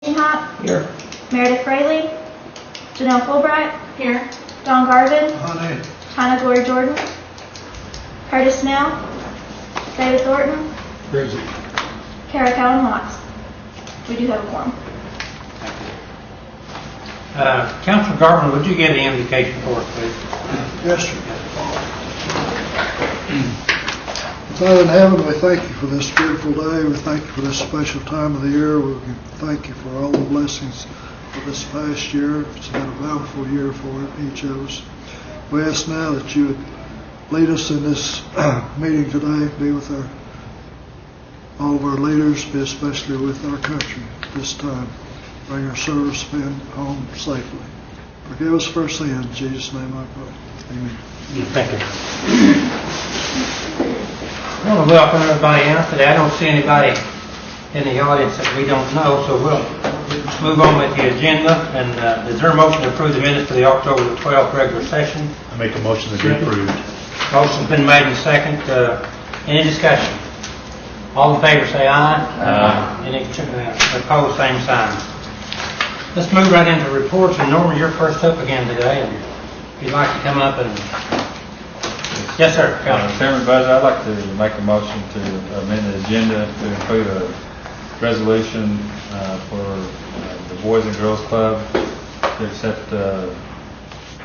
Hop, Here. Meredith Fraley, Janelle Fulbright, Here. Don Garvin, Honey. Hannah Glory Jordan, Curtis Snell, David Thornton, Crazy. Kara Cowan Watts. We do have a quorum. Councilor Garvin, would you give the invocation for us, please? Yes, sir. Father in heaven, we thank you for this beautiful day. We thank you for this special time of the year. We thank you for all the blessings of this past year. It's been a bountiful year for each of us. We ask now that you would lead us in this meeting today, be with all of our leaders, be especially with our country this time. Bring our service men home safely. Forgive us for our sins. In Jesus' name I pray. Amen. Thank you. I want to welcome everybody out today. I don't see anybody in the audience that we don't know, so we'll move on with the agenda. And is there a motion to approve the minutes for the October the 12th regular session? I make a motion to be approved. Motion's been made and second. Any discussion? All in favor say aye. Aye. Any opposed, same sign. Let's move right into reports. And Norman, you're first up again today. And if you'd like to come up and... Yes, sir. Chairman Budget, I'd like to make a motion to amend the agenda to include a resolution for the Boys and Girls Club to accept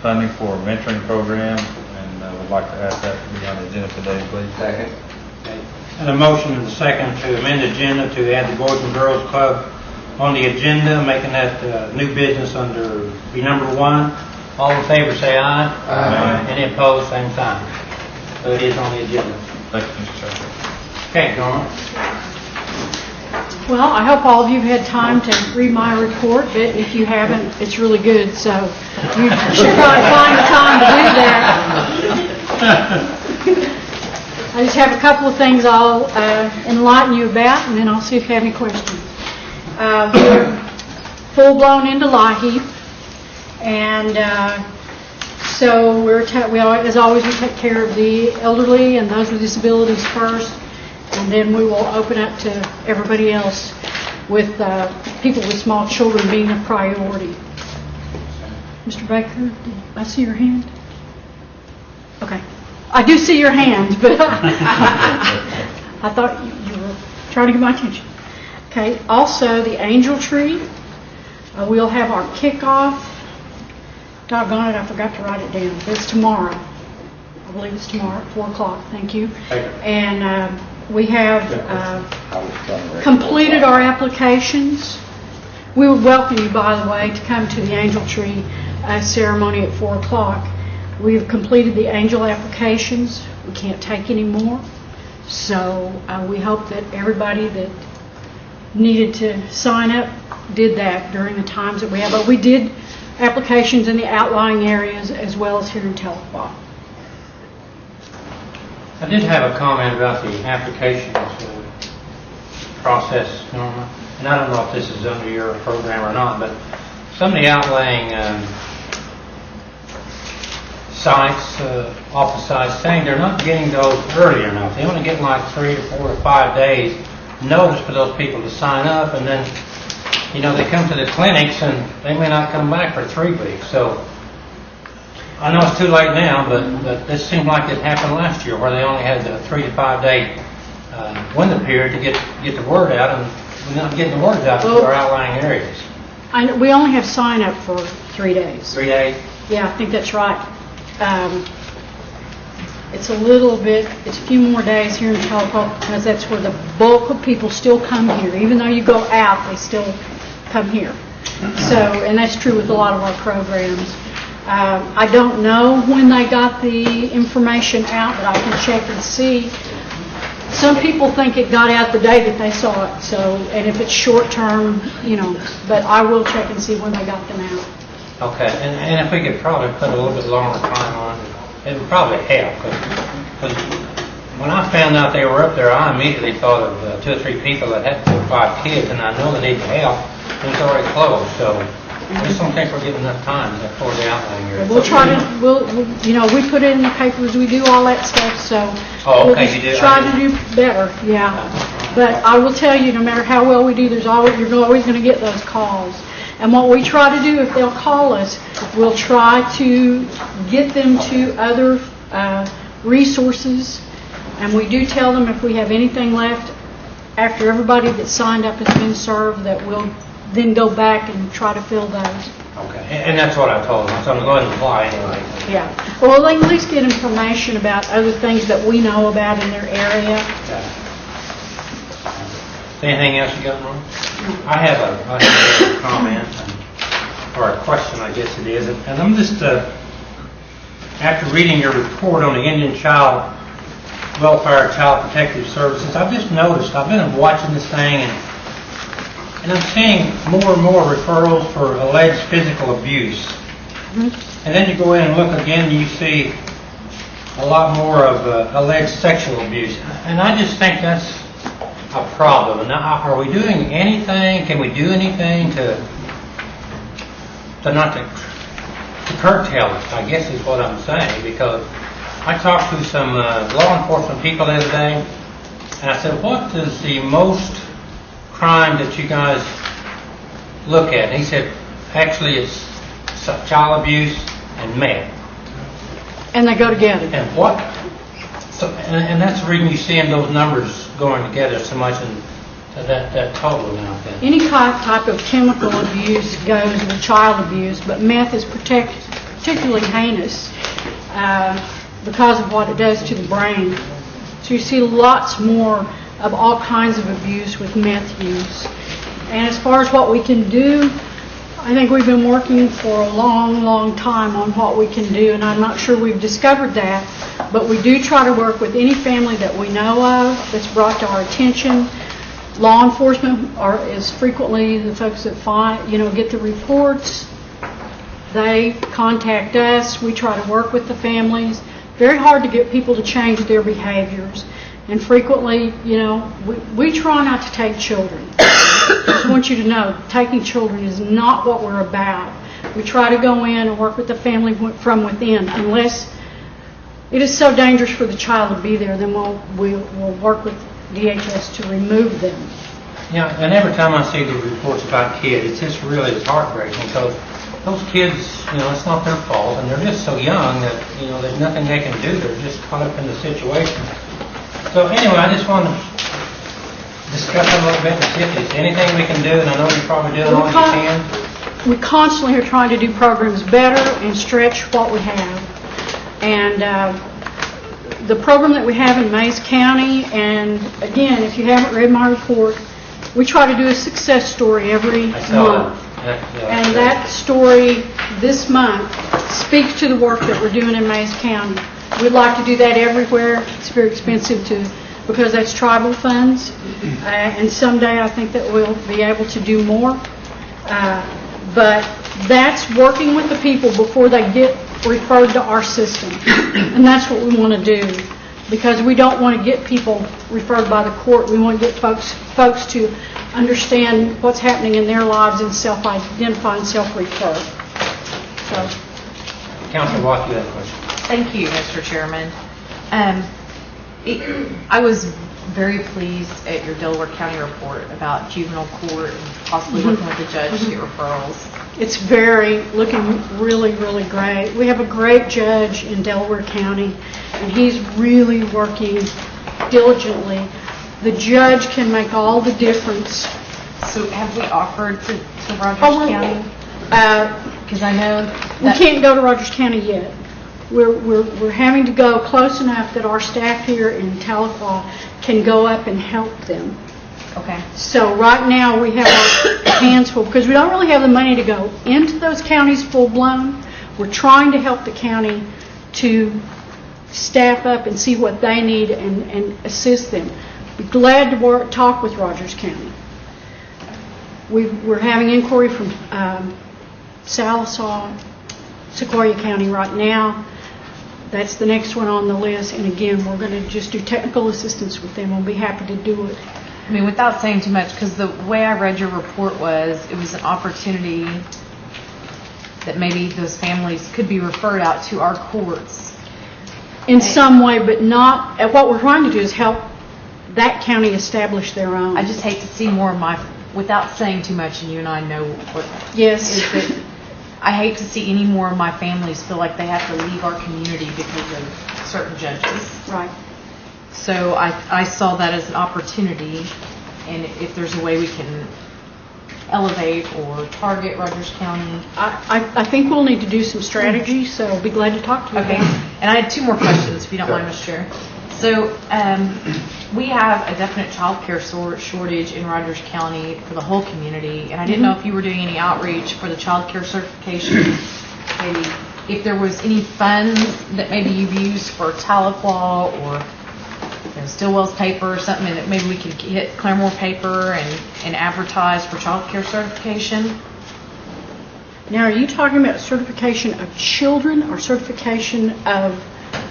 funding for a mentoring program, and I would like to ask that to be on the agenda today, please. Second. Okay. And a motion and a second to amend the agenda to add the Boys and Girls Club on the agenda, making that new business under be number 1. All in favor say aye. Aye. Any opposed, same sign. So it is on the agenda. Thank you, Mr. Chairman. Okay, Norma. Well, I hope all of you have had time to read my report, but if you haven't, it's really good, so you should probably find the time to do that. I just have a couple of things I'll enlighten you about, and then I'll see if you have any questions. We're full-blown into LIHEAP, and so as always, we take care of the elderly and those with disabilities first, and then we will open up to everybody else, with people with small children being a priority. Mr. Baker, did I see your hand? Okay. I do see your hand, but I thought you were trying to get my attention. Okay. Also, the Angel Tree. We'll have our kickoff. Doggone it, I forgot to write it down. It's tomorrow. I believe it's tomorrow at 4 o'clock. Thank you. And we have completed our applications. We would welcome you, by the way, to come to the Angel Tree ceremony at 4 o'clock. We have completed the angel applications. We can't take any more. So we hope that everybody that needed to sign up did that during the times that we have. But we did applications in the outlying areas as well as here in Tahlequah. I did have a comment about the applications process, Norma. And I don't know if this is under your program or not, but some of the outlying sites, office sites, saying they're not getting those early enough. They only get like 3 or 4 or 5 days notice for those people to sign up, and then, you know, they come to the clinics and they may not come back for 3 weeks. So I know it's too late now, but this seemed like it happened last year, where they only had the 3 to 5 day window period to get the word out, and we're not getting the word out to our outlying areas. We only have sign up for 3 days. 3 days? Yeah, I think that's right. It's a little bit, it's a few more days here in Tahlequah, because that's where the bulk of people still come here. Even though you go out, they still come here. So, and that's true with a lot of our programs. I don't know when they got the information out, but I can check and see. Some people think it got out the day that they saw it. So, and if it's short term, you know, but I will check and see when they got them out. Okay, and if we could probably put a little bit longer time on it, it would probably help. Because when I found out they were up there, I immediately thought of 2 or 3 people that had 4 or 5 kids, and I know they need help. It's already closed, so I just don't think we're getting enough time for the outline here. We'll try to, we put it in the papers, we do all that stuff, so. Oh, we'll okay, just you do? Try to do better, yeah. But I will tell you, no matter how well we do, you're always going to get those calls. And what we try to do, if they'll call us, we'll try to get them to other resources. And we do tell them if we have anything left after everybody that's signed up has been served, that we'll then go back and try to fill those. Okay, and that's what I told them. So I'm going to go ahead and apply anyway. Yeah. Well, they can at least get information about other things that we know about in their area. Anything else you got, Ron? I have a comment, or a question, I guess it is. And I'm just, after reading your report on the Indian Child Welfare and Child Protective Services, I've just noticed, I've been watching this thing, and I'm seeing more and more referrals for alleged physical abuse. And then you go in and look again, and you see a lot more of alleged sexual abuse. And I just think that's a problem. And now, are we doing anything? Can we do anything to not to curtail it, I guess is what I'm saying, because I talked to some law enforcement people the other day, and I said, what is the most crime that you guys look at? And he said, actually it's child abuse and meth. And they go together. And what? So, and that's the reason you seeing those numbers going together so much in that total amount then. Any type of chemical abuse goes with child abuse, but meth is particularly heinous because of what it does to the brain. So you see lots more of all kinds of abuse with meth use. And as far as what we can do, I think we've been working for a long, long time on what we can do, and I'm not sure we've discovered that, but we do try to work with any family that we know of that's brought to our attention. Law enforcement is frequently the folks that get the reports. They contact us. We try to work with the families. Very hard to get people to change their behaviors. And frequently, we try not to take children. I just want you to know, taking children is not what we're about. We try to go in and work with the family from within. Unless it is so dangerous for the child to be there, then we'll work with DHS to remove them. Yeah, and every time I see the reports about kids, it's just really heartbreaking because those kids, it's not their fault, and they're just so young that, there's nothing they can do. They're just caught up in the situation. So anyway, I just want to discuss a little bit and see if there's anything we can do, and I know you're probably doing all you can. We constantly are trying to do programs better and stretch what we have. And the program that we have in Mays County, and again, if you haven't read my report, we try to do a success story every month. And that story this month speaks to the work that we're doing in Mays County. We'd like to do that everywhere. It's very expensive because that's tribal funds. And someday I think that we'll be able to do more. But that's working with the people before they get referred to our system. And that's what we want to do, because we don't want to get people referred by the court. We want to get folks to understand what's happening in their lives and self-identify and self-refer. So, Councilor Watt, you have a question. Thank you, Mr. Chairman. I was very pleased at your Delaware County report about juvenile court and possibly working with the judge to get referrals. It's looking really, really great. We have a great judge in Delaware County, and he's really working diligently. The judge can make all the difference. So have we offered to Rogers County? Because I know we can't go to Rogers County yet. We're having to go close enough that our staff here in Tahlequah can go up and help them. Okay. So right now we have our hands full because we don't really have the money to go into those counties full blown. We're trying to help the county to staff up and see what they need and assist them. Be glad to talk with Rogers County. We're having inquiry from Sallisaw, Sequoia County right now. That's the next one on the list. And again, we're going to just do technical assistance with them. We'll be happy to do it. I mean, without saying too much, because the way I read your report was, it was an opportunity that maybe those families could be referred out to our courts. In some way, but not, and what we're trying to do is help that county establish their own. I just hate to see more of my, without saying too much, and you and I know what Yes. is that I hate to see any more of my families feel like they have to leave our community because of certain judges. Right. So I saw that as an opportunity, and if there's a way we can elevate or target Rogers County. I think we'll need to do some strategy, so I'll be glad to talk to you Okay, about it. and I had two more questions, if you don't mind, Mr. Chair. So, we have a definite child care shortage in Rogers County for the whole community, and I didn't know if you were doing any outreach for the child care certification, maybe if there was any funds that maybe you've used for Tahlequah or Stillwell's paper or something, that maybe we could hit Claremore paper and advertise for child care certification. Now, are you talking about certification of children or certification of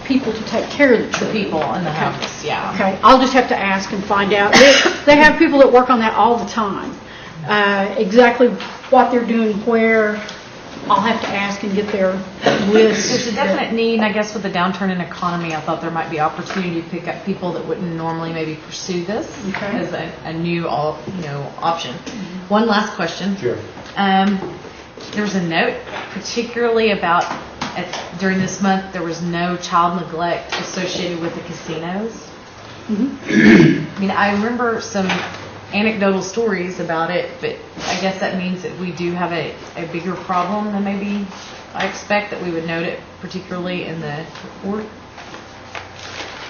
people to take care of the The children? people in the house, yeah. Okay, I'll just have to ask and find out. They have people that work on that all the time. Exactly what they're doing, where, I'll have to ask and get their list. There's a definite need, and I guess with the downturn in economy, I thought there might be opportunity to pick up people that wouldn't normally maybe pursue this Okay. as a new, option. One last question. Sure. There's a note, particularly about during this month, there was no child neglect associated with the casinos. I mean, I remember some anecdotal stories about it, but I guess that means that we do have a bigger problem than maybe I expect, that we would note it particularly in the report.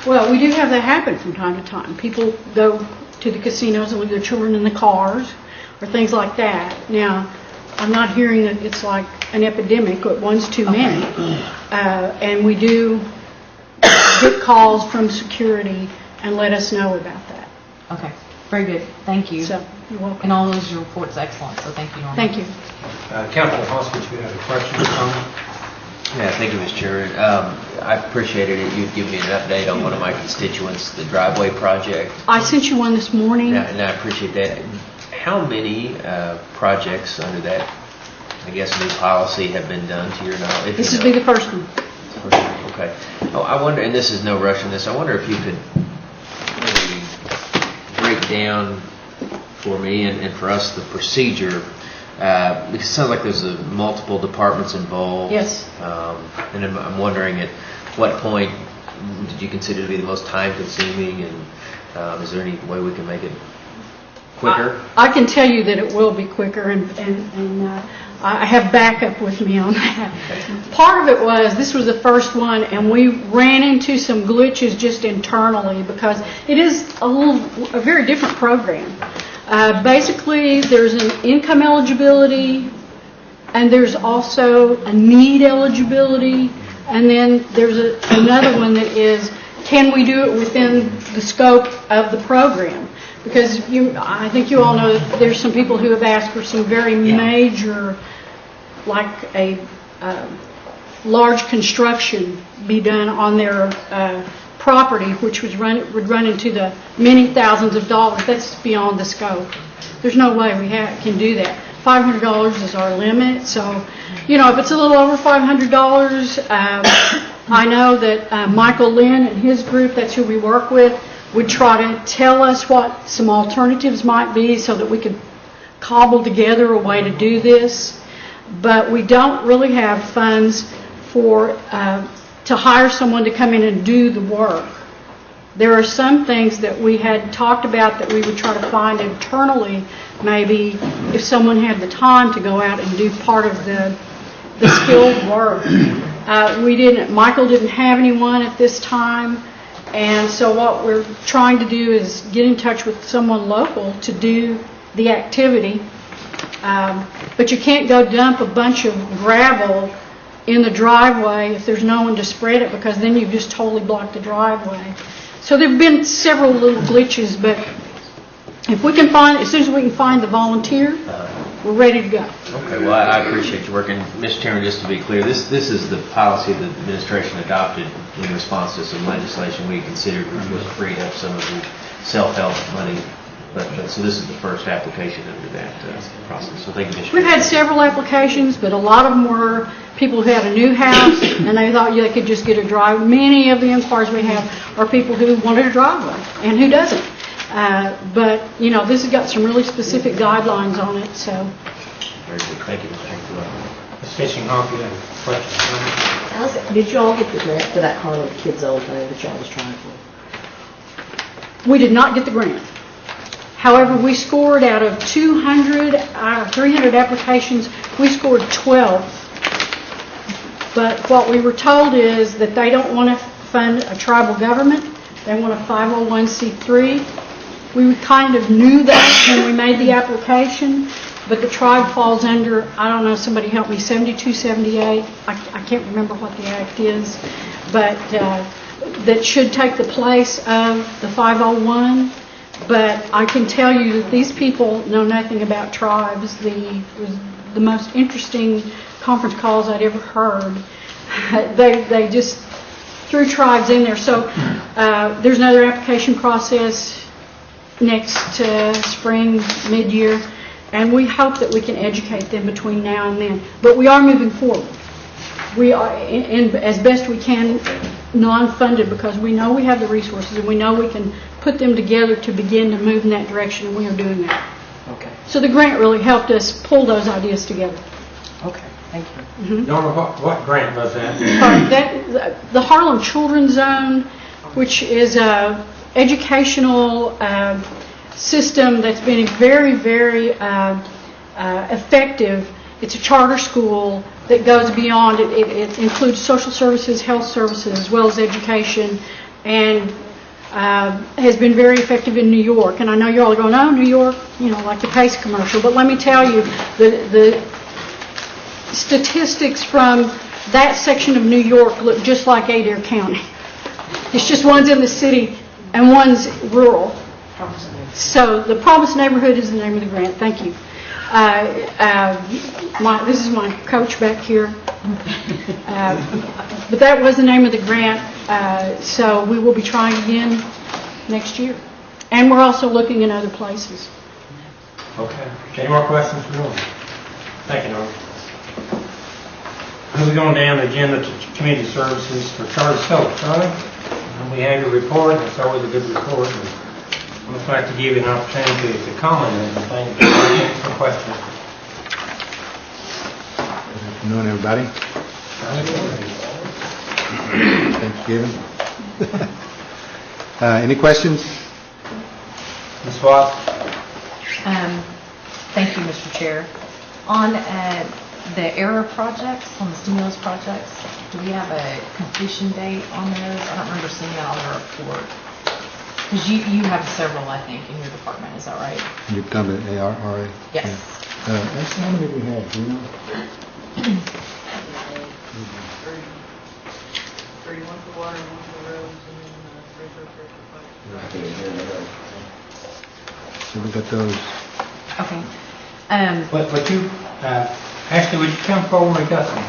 Well, we do have that happen from time to time. People go to the casinos and leave their children in the cars or things like that. Now, I'm not hearing that it's like an epidemic, but one's too many. And we do get calls from security and let us know about that. Okay, very good. Thank you. So, you're welcome. And all those reports excellent, so thank you, Norma. Thank you. Councilman Hoskins, you had a question or comment? Yeah, thank you, Mr. Chairman. I appreciated it. You've given me an update on one of my constituents, the driveway project, I sent you one this morning. and I appreciate that. How many projects under that, I guess, new policy have been done to your knowledge? This will be the first one. Okay. Oh, I wonder, and this is no rush in this, I wonder if you could maybe break down for me and for us the procedure, because it sounds like there's multiple departments involved. Yes. And I'm wondering at what point did you consider to be the most time consuming, and is there any way we can make it quicker? I can tell you that it will be quicker, and I have backup with me on that. Part of it was, this was the first one, and we ran into some glitches just internally because it is a very different program. Basically, there's an income eligibility, and there's also a need eligibility, and then there's another one that is, can we do it within the scope of the program? Because I think you all know that there's some people who have asked for some very major, like a large construction be done on their property, which would run into the many thousands of dollars. That's beyond the scope. There's no way we can do that. $500 is our limit, so if it's a little over $500, I know that Michael Lynn and his group, that's who we work with, would try to tell us what some alternatives might be so that we could cobble together a way to do this. But we don't really have funds to hire someone to come in and do the work. There are some things that we had talked about that we would try to find internally, maybe if someone had the time to go out and do part of the skilled work. Michael didn't have anyone at this time, and so what we're trying to do is get in touch with someone local to do the activity. But you can't go dump a bunch of gravel in the driveway if there's no one to spread it, because then you've just totally blocked the driveway. So there have been several little glitches, but if we can as soon as we can find the volunteer, we're ready to go. Okay, well, I appreciate your work. And Mr. Chairman, just to be clear, this is the policy the administration adopted in response to some legislation we considered was freed up some of the self-help money So this is the first application under that process. So thank you, Mr. We've had several applications, but a lot of them were people who had a new house and they thought they could just get a driveway. Many of the inquiries we have are people who wanted a driveway and who doesn't. But, you know, this has got some really specific guidelines on it, so. Very good. Thank you, Mr. Chairman. Ms. Fishing, Hawk, you have a question? Did you all get the grant for that Harlem Kids Zone thing that y'all was trying for? We did not get the grant. However, we scored out of 300 applications, we scored 12. But what we were told is that they don't want to fund a tribal government. They want a 501c3. We kind of knew that when we made the application, but the tribe falls under, I don't know, somebody help me, 7278. I can't remember what the act is, but that should take the place of the 501. But I can tell you that these people know nothing about tribes. The most interesting conference calls I'd ever heard. They just threw tribes in there. So there's another application process next spring, mid-year, and we hope that we can educate them between now and then. But we are moving forward. We are, as best we can, non-funded, because we know we have the resources and we know we can put them together to begin to move in that direction, and we are doing that. Okay. So the grant really helped us pull those ideas together. Okay, thank you. Norma, what grant was that? The Harlem Children's Zone, which is a educational system that's been very, very effective. It's a charter school that goes beyond. It includes social services, health services, as well as education, and has been very effective in New York. And I know you're all going, oh, New York, you know, like the Pace commercial. But let me tell you, the statistics from that section of New York look just like Adair County. It's just one's in the city and one's rural. So the Promised Neighborhood is the name of the grant. Thank you. This is my coach back here. But that was the name of the grant. So we will be trying again next year. And we're also looking in other places. Okay. Any more questions for Norma? Thank you, Norma. Moving on down the agenda to community services for Charlie Stokes. Charlie, we have your report. It's always a good report. And I'd just like to give you an opportunity to comment on anything, for questions. Good afternoon, everybody. Thanksgiving. Any questions? Ms. Watts? Thank you, Mr. Chair. On the ERA projects, on the stimulus projects, do we have a completion date on those? I don't remember seeing that on the report. Because you have several, I think, in your department. Is that right? You've done the ARRA? Yes. That's how many we have, do you know? 31 for water, 1 for roads, and then 3 for So we got those. Okay. But you, Ashley, would you come forward and got some?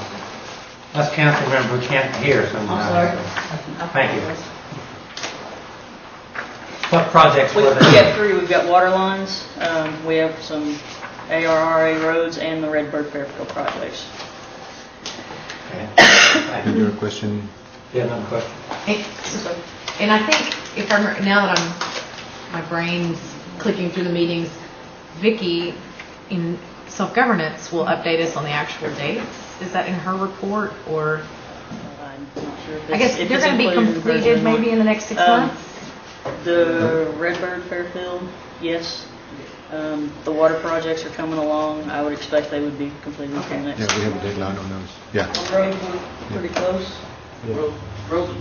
Us council members can't hear sometimes. I'm sorry. Thank you. What projects We were got there? 3. We've got water lines. We have some ARRA roads and the Redbird Fairfield projects. Okay. Is there a question? You have another question? And I think, if I remember, now that my brain's clicking through the meetings, Vicki in self-governance will update us on the actual dates. Is that in her report, or? I'm not sure if I guess if they're it's going to be included in the completed president maybe in the next 6 months? The Redbird Fairfield, yes. The water projects are coming along. I would expect they would be completed within the next. Yeah, we have a deadline on those. Yeah. Roads, we're pretty close. Yeah. Roads,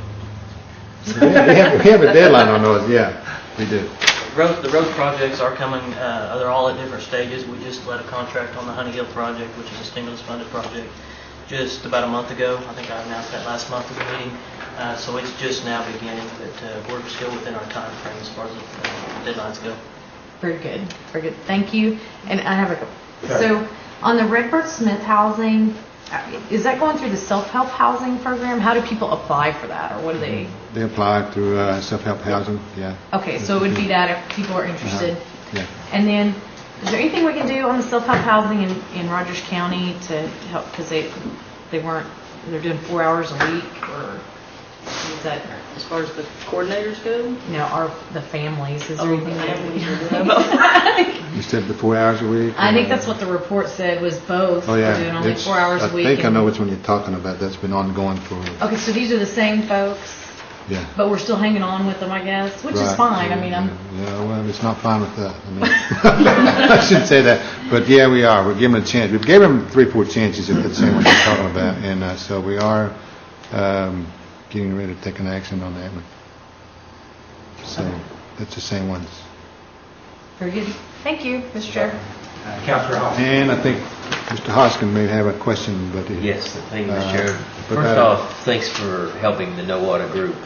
we have a deadline on those, yeah, we do. The road projects are coming, they're all at different stages. We just let a contract on the Honey Hill project, which is a stimulus funded project, just about a month ago. I think I announced that last month at the meeting. So it's just now beginning, but we're still within our time frame as far as the deadlines go. Very good. Very good. Thank you. And I have so on the Redbird Smith housing, is that going through the self-help housing program? How do people apply for that, or what do they? They apply through self-help housing, yeah. Okay, so it would be that if people are interested. Yeah. And then, is there anything we can do on the self-help housing in Rogers County to help, because they're doing 4 hours a week, or is that, As far as the coordinators go, the families, is there Oh, anything that we families. can do? You said the 4 hours a week? I think that's what the report said, was both. Oh, yeah. We're doing only It's- 4 hours a week. I think I and- know which one you're talking about. That's been ongoing for, Okay, so these are the same folks, yeah. but we're still hanging on with them, I guess, which is Right. fine. I mean, Yeah, well, it's not fine with that. I mean, I shouldn't say that. But yeah, we are. We're giving them a chance. We've given them 3-4 chances if it's the same one you're talking about. And so we are getting ready to take an action on that one. So it's the same ones. very good. Thank you, Mr. Chair. Councilor Hall. And I think Mr. Hoskin may have a question, but Yes, thank you, Mr. Chair. but First that- off, thanks for helping the No Water group.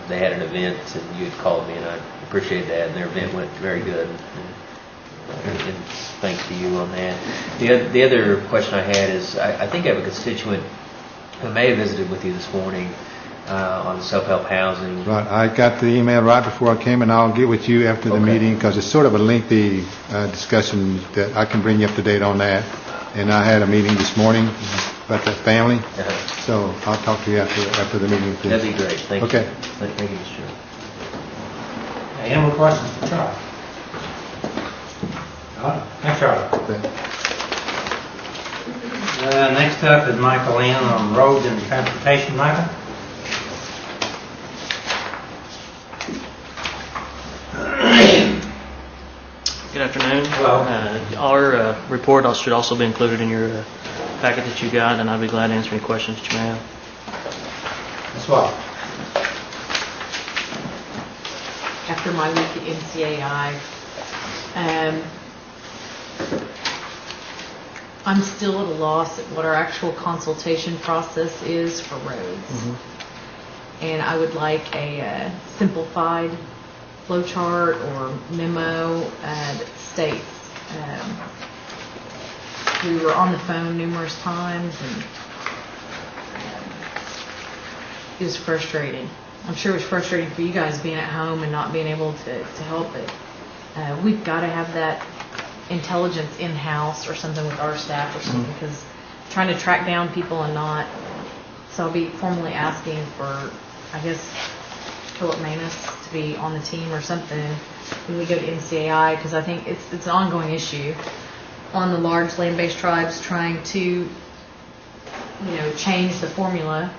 They had an event, and you had called me, and I appreciate that, and their event went very good. And thanks to you on that. The other question I had is, I think I have a constituent who may have visited with you this morning on self-help housing. Right, I got the email right before I came, and I'll get with you after the Okay. meeting, because it's sort of a lengthy discussion that I can bring you up to date on that. And I had a meeting this morning about that family, Uh-huh. so I'll talk to you after the meeting. please. That'd be great. Thank you. Okay. Thank you, Mr. Chair. Any more questions for Charlie? Thanks, Charlie. Okay. Next up is Michael Lynn on roads and transportation. Michael? Good afternoon. Hello. Our report should also be included in your packet that you got, and I'd be glad to answer any questions that you may have. That's what? After my week at NCAI, I'm still at a loss at what our actual consultation process is for roads. And I would like a simplified flow chart or memo that states. We were on the phone numerous times, and it was frustrating. I'm sure it was frustrating for you guys being at home and not being able to help it. We've got to have that intelligence in-house or something with our staff or something, because trying to track down people and not. So I'll be formally asking for, I guess, Philip Manus to be on the team or something when we go to NCAI, because I think it's an ongoing issue on the large land-based tribes trying to, change the formula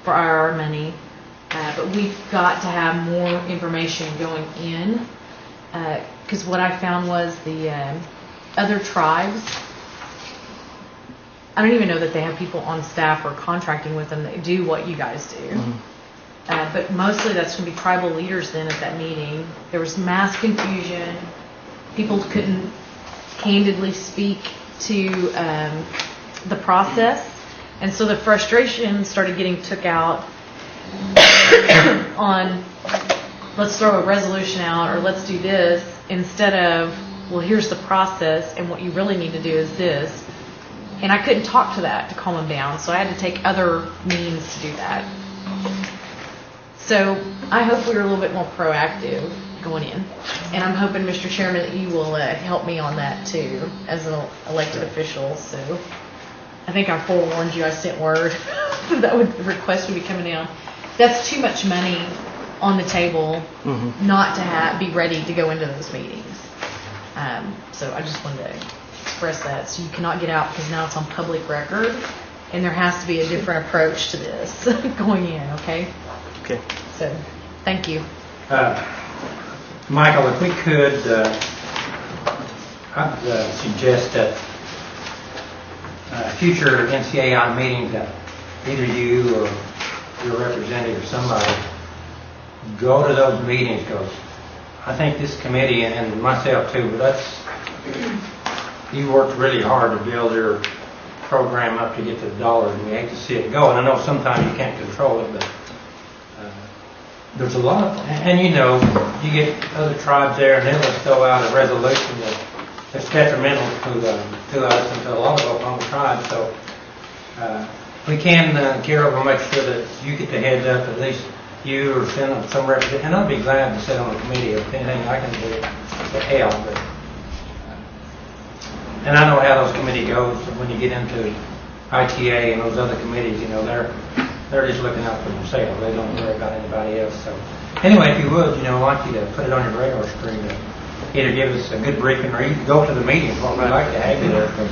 for IRR money. But we've got to have more information going in, because what I found was the other tribes, I don't even know that they have people on staff or contracting with them that do what you guys do. But mostly that's going to be tribal leaders then at that meeting. There was mass confusion. People couldn't candidly speak to the process. And so the frustration started getting took out on, let's throw a resolution out or let's do this, instead of, well, here's the process and what you really need to do is this. And I couldn't talk to that to calm them down, so I had to take other means to do that. So I hope we were a little bit more proactive going in. And I'm hoping, Mr. Chairman, that you will help me on that too, as an elected official. So I think I forewarned you, I sent word that the request would be coming down. That's too much money on the table not to be ready to go into those meetings. So I just wanted to express that. So you cannot get out because now it's on public record, and there has to be a different approach to this going in, okay? Okay. So, thank you. Michael, if we could, I'd suggest that future NCAI meetings that either you or your representative or somebody go to those meetings, because I think this committee and myself too, but you worked really hard to build your program up to get to the dollars, and we hate to see it go. And I know sometimes you can't control it, but there's a lot of, and you get other tribes there, and they'll throw out a resolution that's detrimental to us and to a lot of Oklahoma tribes. So we can, Carol, will make sure that you get the heads up, at least you or send them some representative, and I'll be glad to sit on the committee if anything I can do to help. But, and I know how those committee goes when you get into ITA and those other committees. You know, they're just looking out for themselves. They don't worry about anybody else. So anyway, if you would, you know, I'd like you to put it on your radar screen to either give us a good briefing or even go to the meetings. What we'd like to have you there, because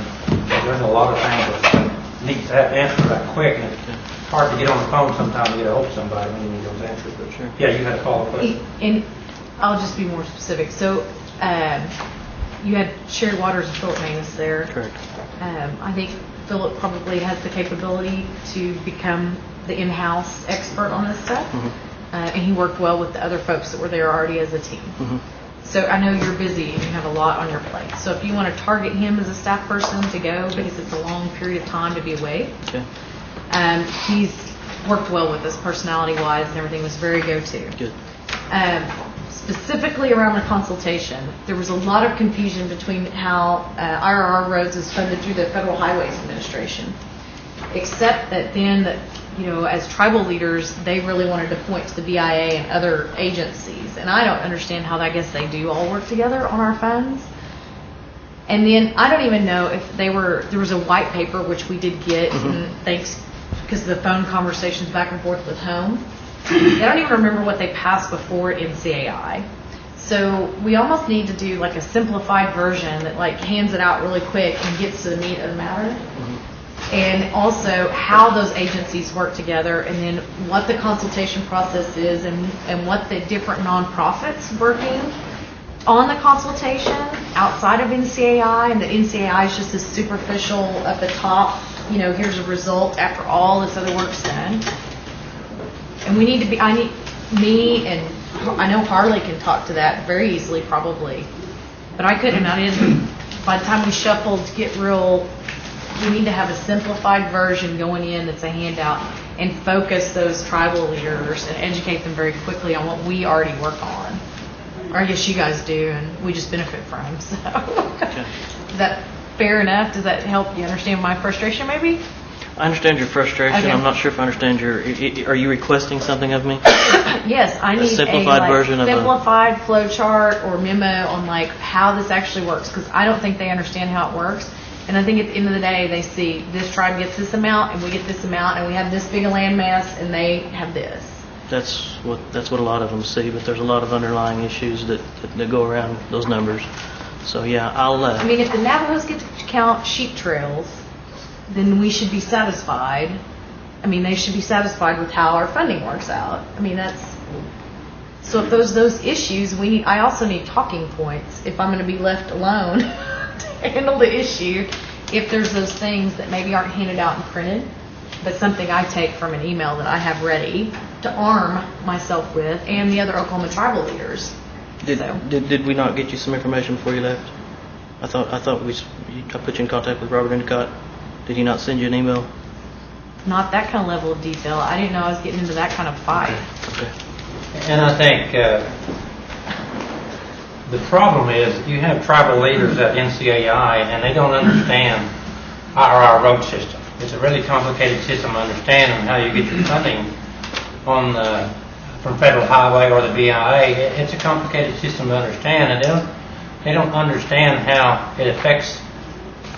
there's a lot of things that need to have answered right quick, and it's hard to get on the phone sometimes to get a hold of somebody when you need those answers. But Sure. Yeah, you had a follow-up question. And I'll just be more specific. So, you had Sherry Waters and Philip Manus there. Correct. I think Philip probably has the capability to become the in-house expert on this stuff. And he worked well with the other folks that were there already as a team. So I know you're busy and you have a lot on your plate. So if you want to target him as a staff person to go, because it's a long period of time to be away, Okay. he's worked well with us personality-wise and everything was very go-to. Good. Specifically around the consultation, there was a lot of confusion between how IRR roads is funded through the Federal Highways Administration, except that then, you know, as tribal leaders, they really wanted to point to the BIA and other agencies, and I don't understand how I guess they do all work together on our funds. And then I don't even know if there was a white paper which we did get, and thanks because of the phone conversations back and forth with Home. I don't even remember what they passed before NCAI. So we almost need to do like a simplified version that like hands it out really quick and gets to the meat of the matter. And also how those agencies work together, and then what the consultation process is, and what the different nonprofits working on the consultation outside of NCAI, and that NCAI is just this superficial at the top, you know, here's a result after all this other work's done. And we need to be, me and I know Harley can talk to that very easily probably, but I didn't, by the time we shuffled to get real, we need to have a simplified version going in that's a handout and focus those tribal leaders and educate them very quickly on what we already work on. Or I guess you guys do, and we just benefit from. So, is that fair enough? Does that help you understand my frustration maybe? I understand your frustration. Okay. I'm not sure if I understand are you requesting something of me? Yes, I need simplified version of a- simplified flow chart or memo on like how this actually works, because I don't think they understand how it works. And I think at the end of the day, they see this tribe gets this amount, and we get this amount, and we have this big a land mass, and they have this. That's what a lot of them see, but there's a lot of underlying issues that go around those numbers. So yeah, I'll. I mean, if the Navajos get to count sheep trails, then we should be satisfied. I mean, they should be satisfied with how our funding works out. I mean, that's. So if those issues, I also need talking points if I'm going to be left alone to handle the issue. If there's those things that maybe aren't handed out and printed, but something I take from an email that I have ready to arm myself with, and the other Oklahoma tribal leaders. Did we not get you some information before you left? I thought I put you in contact with Robert Endicott. Did he not send you an email? Not that kind of level of detail. I didn't know I was getting into that kind of fight. Okay. And I think the problem is you have tribal leaders at NCAI, and they don't understand our road system. It's a really complicated system to understand, and how you get your funding from federal highway or the BIA. It's a complicated system to understand, and they don't understand how it affects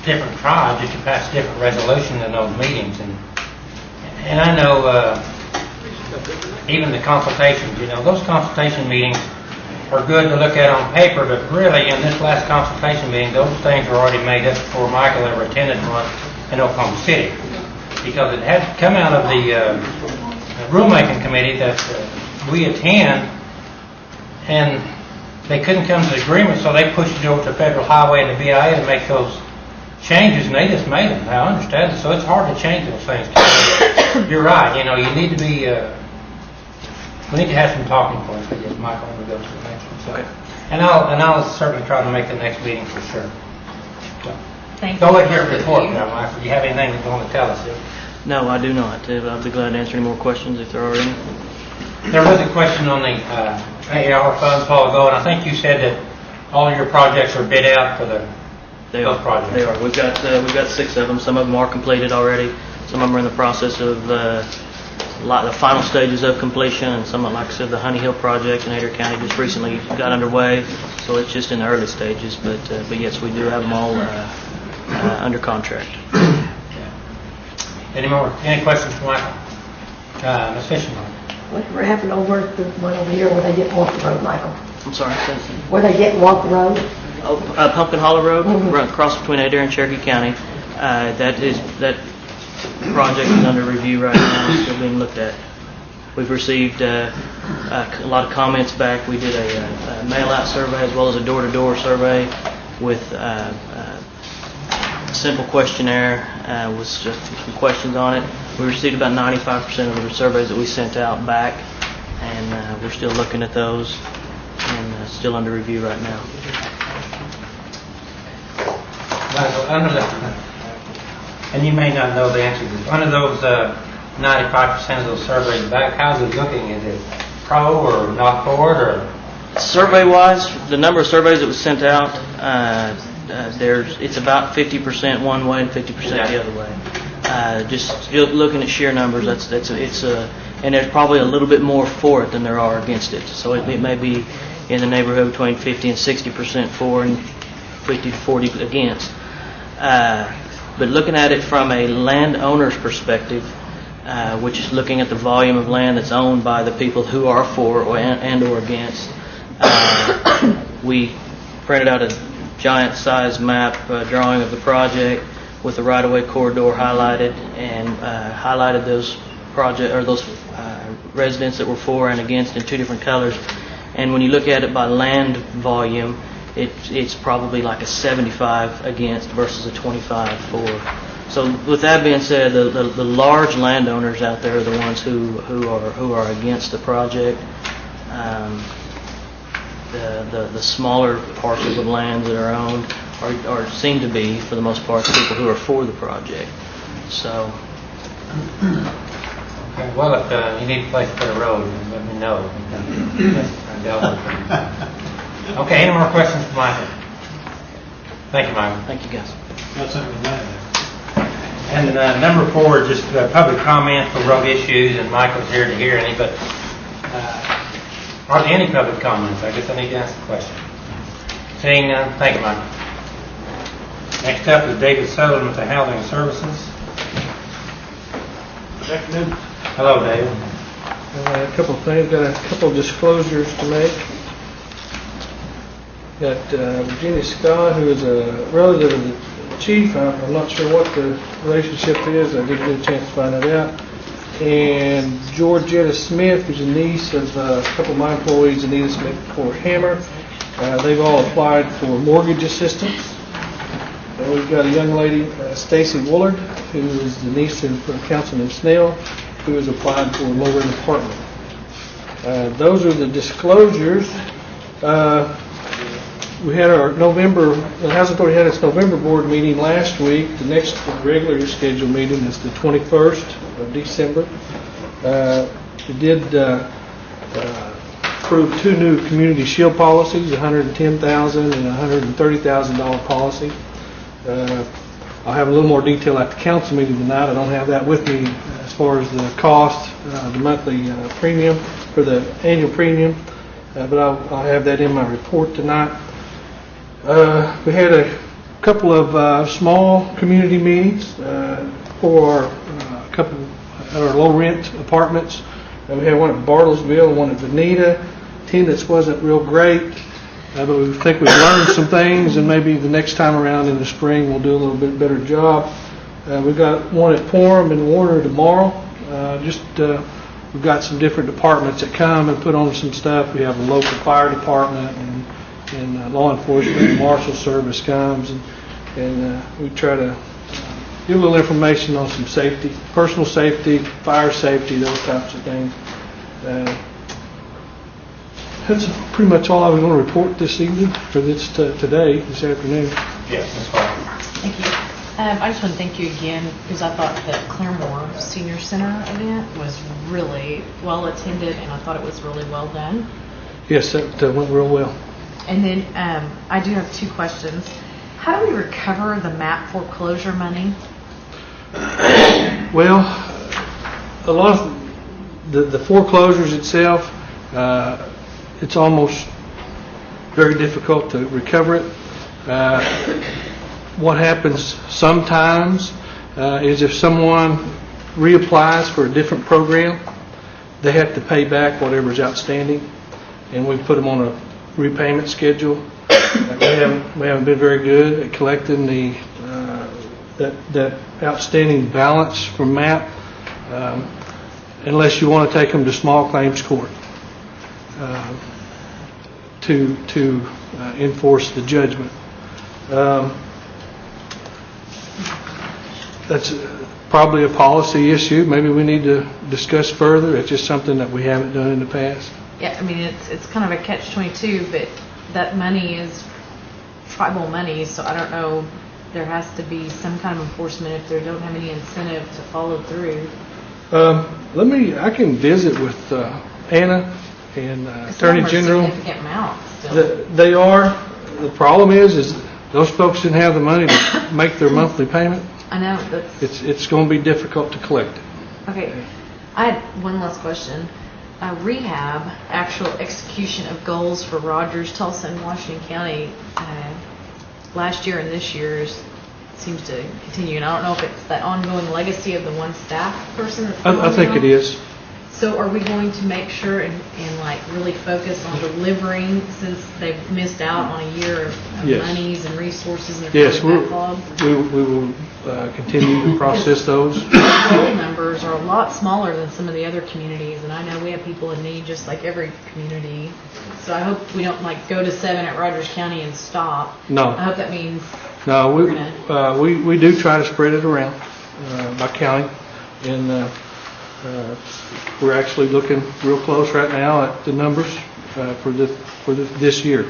different tribes if you pass different resolutions in those meetings. And I know even the consultations, those consultation meetings are good to look at on paper, but really in this last consultation meeting, those things were already made up before Michael ever attended one in Oklahoma City, because it had come out of the rulemaking committee that we attend, and they couldn't come to the agreement, so they pushed it over to Federal Highway and the BIA to make those changes, and they just made them. I understand it, so it's hard to change those things. You're right, you need to be, we need to have some talking points, I guess, Michael, when we go to the next one. So. Okay. And I'll certainly try to make the next meeting for sure. So. Thank Go you. ahead and report now, Michael. Do you have anything you want to tell us? No, I do not. I'll be glad to answer any more questions if there are any. There was a question on the AR funds a while ago, and I think you said that all of your projects are bid out for those projects. They are. We've got 6 of them. Some of them are completed already. Some of them are in the process of the final stages of completion, and some, like I said, the Honey Hill project in Adair County just recently got underway, so it's just in the early stages. But yes, we do have them all under contract. Any questions for Michael? Ms. Fisherman? Whatever happened over at the one over here where they didn't walk the road, Michael? I'm sorry. Where they didn't walk the road? Pumpkin Hollow Road, run across between Adair and Cherokee County. That project is under review right now, still being looked at. We've received a lot of comments back. We did a mail-out survey as well as a door-to-door survey with a simple questionnaire with just some questions on it. We received about 95% of the surveys that we sent out back, and we're still looking at those and still under review right now. And you may not know the answer to this. Under those 95% of those surveys back, how's it looking? Is it pro or not for it? Or? Survey-wise, the number of surveys that was sent out, it's about 50% one way and 50% the other way. Just looking at sheer numbers, and there's probably a little bit more for it than there are against it. So it may be in the neighborhood between 50 and 60% for and 50 to 40 against. But looking at it from a landowner's perspective, which is looking at the volume of land that's owned by the people who are for or against, we printed out a giant size map drawing of the project with the right-of-way corridor highlighted, and highlighted those residents that were for and against in two different colors. And when you look at it by land volume, it's probably like a 75 against versus a 25 for. So with that being said, the large landowners out there are the ones who are against the project. The smaller parcels of land that are owned are seem to be, for the most part, people who are for the project. So. Okay, well, if you need a place to put a road, let me know. Okay, any more questions for Michael? Thank you, Michael. Thank you, guys. That's something like that. And number 4, just public comment for road issues, and Michael's here to hear any, but are there any public comments? I guess I need to ask the question. Seeing none, thank you, Michael. Next up is David Sutherland with the Housing Services. Good afternoon. Hello, David. A couple of things. Got a couple of disclosures to make. Got Virginia Scott, who is a relative of the chief. I'm not sure what the relationship is. I didn't get a chance to find that out. And Georgetta Smith, who's a niece of a couple of my employees, Anita Smith for Hammer. They've all applied for mortgage assistance. And we've got a young lady, Stacy Woolard, who is the niece of Councilman Snell, who has applied for a low-rent apartment. Those are the disclosures. We had our the Housing Authority had its November board meeting last week. The next regularly scheduled meeting is the 21st of December. We did approve 2 new community shield policies, $110,000 and $130,000 policy. I'll have a little more detail at the council meeting tonight. I don't have that with me as far as the cost, the monthly premium for the annual premium, but I'll have that in my report tonight. We had a couple of small community meetings for a couple of our low-rent apartments. We had one at Bartlesville and one at Veneta. Attendance wasn't real great, but we think we've learned some things, and maybe the next time around in the spring we'll do a little bit better job. We've got one at Porham and Warner tomorrow. We've got some different departments that come and put on some stuff. We have a local fire department and law enforcement and marshal service comes, and we try to give a little information on some safety, personal safety, fire safety, those types of things. That's pretty much all I was going to report this evening, or this this afternoon. Yes, that's fine. Thank you. I just want to thank you again, because I thought the Claremore Senior Center event was really well attended, and I thought it was really well done. Yes, that went real well. And then I do have 2 questions. How do we recover the MAP foreclosure money? Well, a lot of The foreclosures itself, it's almost very difficult to recover it. What happens sometimes is if someone reapplies for a different program, they have to pay back whatever's outstanding, and we put them on a repayment schedule. We haven't been very good at collecting that outstanding balance from MAP, unless you want to take them to small claims court to enforce the judgment. That's probably a policy issue. Maybe we need to discuss further. It's just something that we haven't done in the past. Yeah, I mean, it's kind of a catch-22, but that money is tribal money, so I don't know, there has to be some kind of enforcement if they don't have any incentive to follow through. I can visit with Anna and Attorney General. Significant amount still. They are. The problem is those folks didn't have the money to make their monthly payment. I know, that's... It's going to be difficult to collect it. Okay, I had one last question. Rehab, actual execution of goals for Rogers, Tulsa, and Washington County last year and this year seems to continue. And I don't know if it's that ongoing legacy of the one staff person that's I think it is. So are we going to make sure and like really focus on delivering, since they've missed out on a year of Yes. monies and resources and Yes, backlog? we will continue to process those. Goal numbers are a lot smaller than some of the other communities, and I know we have people in need just like every community. So I hope we don't like go to 7 at Rogers County and stop. No. I hope that means No, we're we do try to spread it around by county, and we're actually looking real close right now at the numbers for this year.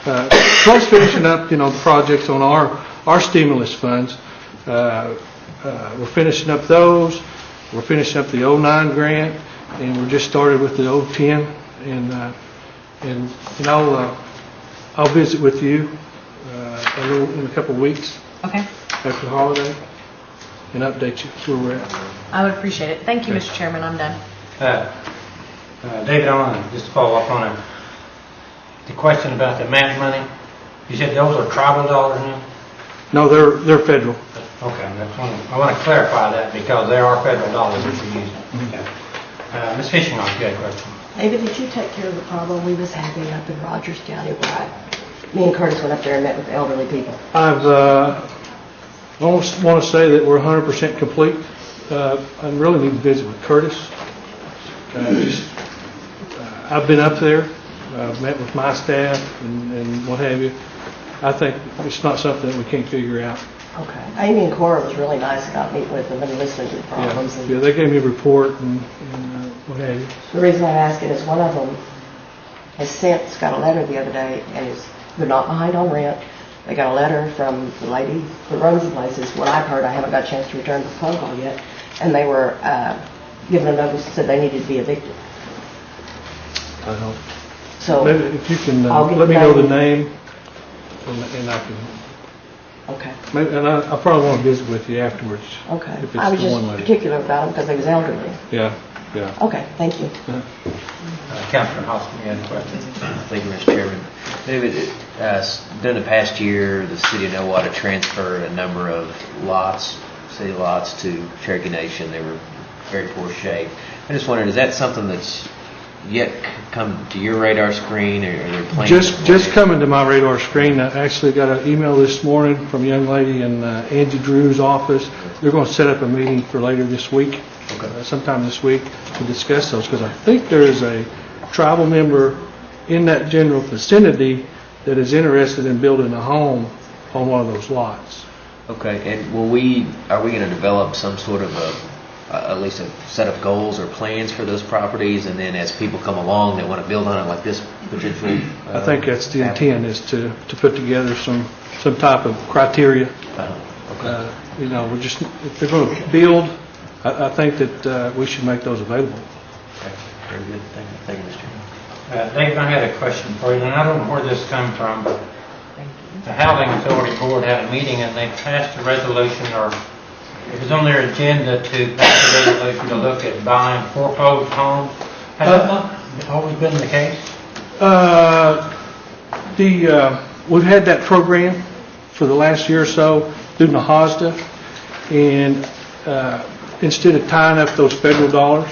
Plus finishing up, the projects on our stimulus funds. We're finishing up those. We're finishing up the 09 grant, and we're just started with the 010. And I'll visit with you in a couple of weeks okay. after the holiday and update you where we're at. I would appreciate it. Thank you, Mr. Chairman. I'm done. David, I want to just follow up on the question about the MAP money. You said those are tribal dollars now? No, they're federal. Okay, I want to clarify that because they are federal dollars that you're using. Okay. Ms. Fishing, you had a question. David, did you take care of the problem we was having up in Rogers County where me and Curtis went up there and met with elderly people? I almost want to say that we're 100% complete. I really need to visit with Curtis. I've been up there, I've met with my staff and what have you. I think it's not something that we can't figure out. Okay. Amy and Cora was really nice about meeting with them and listening to the problems. And Yeah, they gave me a report and what have you. the reason I'm asking is one of them has got a letter the other day, and they're not behind on rent. They got a letter from the lady who runs the places. What I've heard, I haven't got a chance to return the phone call yet, and they were given a notice that said they needed to be evicted. I don't. So Maybe if you can I'll get let me the know the name. name, and I can. Okay. Maybe, and I probably want to visit with you afterwards. Okay. If it's I was the just one lady. particular about them because they was elderly. Yeah. Okay. Thank you. Councilor Hoskin, you had a question? Thank you, Mr. Chairman. David, during the past year, the city of Nowata transferred a number of city lots to Cherokee Nation. They were very poor shape. I just wondered, is that something that's yet come to your radar screen, or are there plans? Just coming to my radar screen. I actually got an email this morning from a young lady in Angie Drew's office. They're going to set up a meeting for later this week, sometime this week, to discuss those, because I think there is a tribal member in that general vicinity that is interested in building a home on one of those lots. Okay, and are we going to develop some sort of at least a set of goals or plans for those properties, and then as people come along that want to build on it, like this potential? I think that's the intent, is to put together some type of criteria. We're just, if they're going to build, I think that we should make those available. Okay, very good. Thank you, Mr. Chairman. David, I had a question for you, and I don't know where this come from, but the Housing Authority Board had a meeting and they passed a resolution or it was on their agenda to pass a resolution to look at buying foreclosed homes. Has that not always been the case? We've had that program for the last year or so through NAHASDA, and instead of tying up those federal dollars,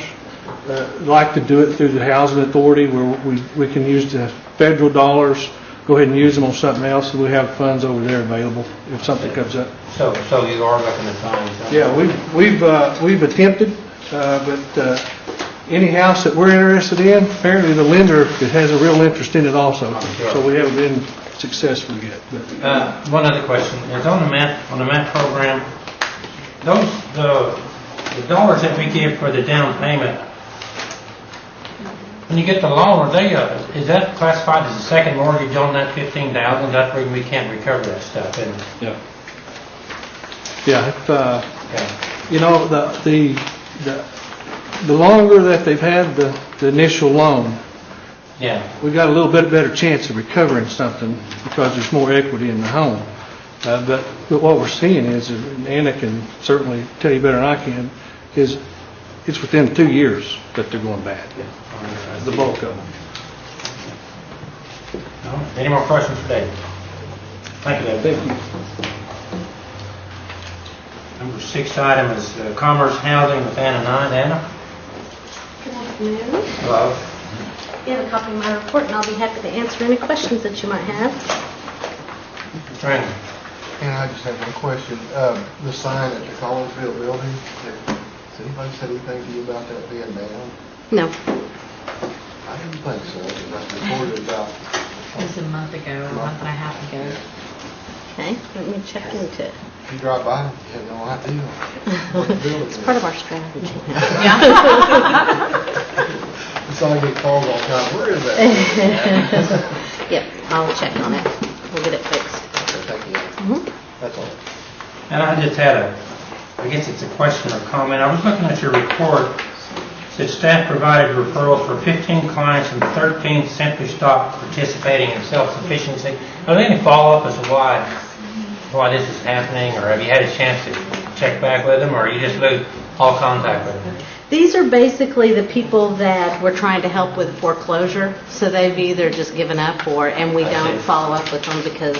like to do it through the Housing Authority where we can use the federal dollars, go ahead and use them on something else, and we have funds over there available if something comes up. So you are looking at buying something? Yeah, we've attempted, but any house that we're interested in, apparently the lender has a real interest in it also. Sure. So we haven't been successful yet. But one other question is on the MAP program. Those the dollars that we give for the down payment. When you get the loan, are they is that classified as a second mortgage on that $15,000? That's where we can't recover that stuff, isn't it? yeah, yeah. If, Okay. you know, the longer that they've had the initial loan, Yeah. we got a little bit better chance of recovering something because there's more equity in the home. But what we're seeing is, and Anna can certainly tell you better than I can, is it's within 2 years that they're going bad. The bulk of them. Any more questions for David? Thank you, David. Thank you. Number 6 item is Commerce Housing with Anna Knight. Anna? Good afternoon. Hello. You have a copy of my report, and I'll be happy to answer any questions that you might have. Randy? And I just have one question. The sign at the Collinsville building, has anybody said anything to you about that being down? No. I didn't think so. It was reported about. It was a month ago, a month and a half ago. Okay, let me check into it. If you drive by, you have no idea what the building It's is. part of our strategy. Yeah. So I get calls all the time, where is that? Yep, I'll check on it. We'll get it fixed. Okay, thank you. That's all. And I just had I guess it's a question or comment. I was looking at your report. It said staff provided referrals for 15 clients and 13 simply stopped participating in self-sufficiency. Are there any follow-up as to why this is happening, or have you had a chance to check back with them, or you just lose all contact with them? These are basically the people that we're trying to help with foreclosure, so they've either just given up and we don't follow up with them because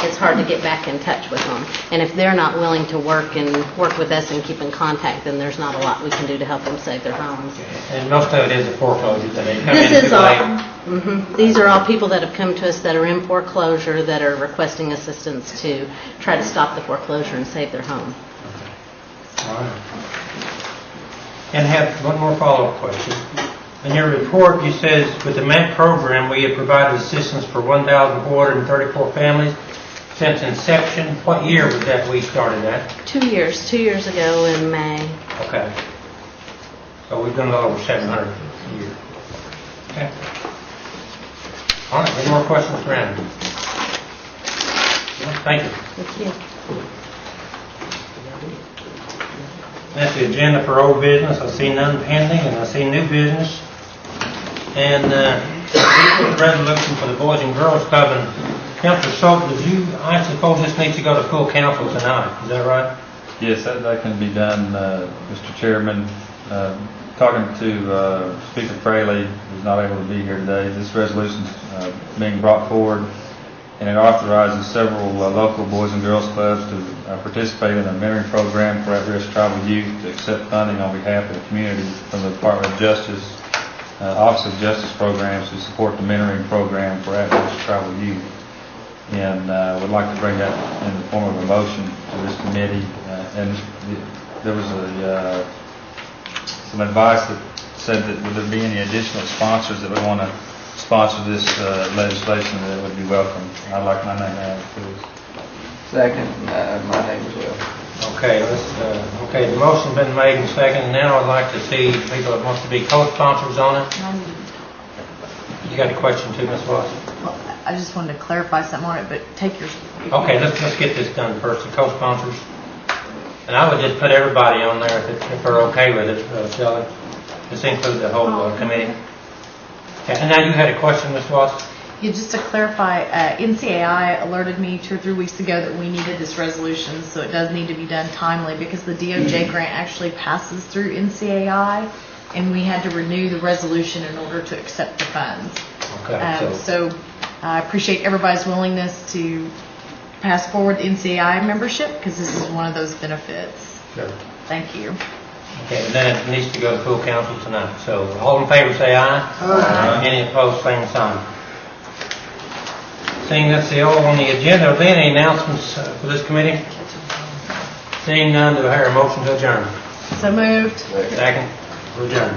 it's hard to get back in touch with them. And if they're not willing to work with us and keep in contact, then there's not a lot we can do to help them save their homes. And most of it is a foreclosure that they come This in is too all. late. These are all people that have come to us that are in foreclosure, that are requesting assistance to try to stop the foreclosure and save their home. All right. And have one more follow-up question. In your report, you says, with the MAP program, we have provided assistance for 1,434 families since inception. What year was that we started that? 2 years. 2 years ago in May. Okay. So we've done a little over 700 a year. Okay. All right, any more questions for Andy? Thank you. Thank you. That's the agenda for old business. I see none pending, and I see new business. And resolution for the Boys and Girls Club. And Councilor Soap, I suppose this needs to go to full council tonight. Is that right? Yes, that can be done, Mr. Chairman. Talking to Speaker Fraley, who's not able to be here today, this resolution is being brought forward, and it authorizes several local Boys and Girls Clubs to participate in a mentoring program for at-risk tribal youth, to accept funding on behalf of the community from the Department of Justice, Office of Justice Programs to support the mentoring program for at-risk tribal youth. And would like to bring that in the form of a motion to this committee. And there was some advice that said that would there be any additional sponsors that would want to sponsor this legislation, that would be welcome. I'd like my name added, please. Second, my name as well. Okay, okay, the motion's been made and seconded. Now I'd like to see people that wants to be co-sponsors on it. You got a question too, Ms. Watson? Well, I just wanted to clarify something on it, but take your... Okay, let's get this done first, the co-sponsors. And I would just put everybody on there if they're okay with it, Shelley. Just include the whole committee. Okay, and now you had a question, Ms. Watson? Yeah, just to clarify, NCAI alerted me 2 or 3 weeks ago that we needed this resolution, so it does need to be done timely because the DOJ grant actually passes through NCAI, and we had to renew the resolution in order to accept the funds. Okay, So I appreciate everybody's willingness to pass forward the NCAI membership because this is one of those benefits. Sure. Thank you. Okay, and then it needs to go to full council tonight. So all in favor say aye. Aye. Any opposed, same sign. Seeing that's the all on the agenda, are there any announcements for this committee? Seeing none, do I hear a motion to adjourn? So moved. Second. We're adjourned.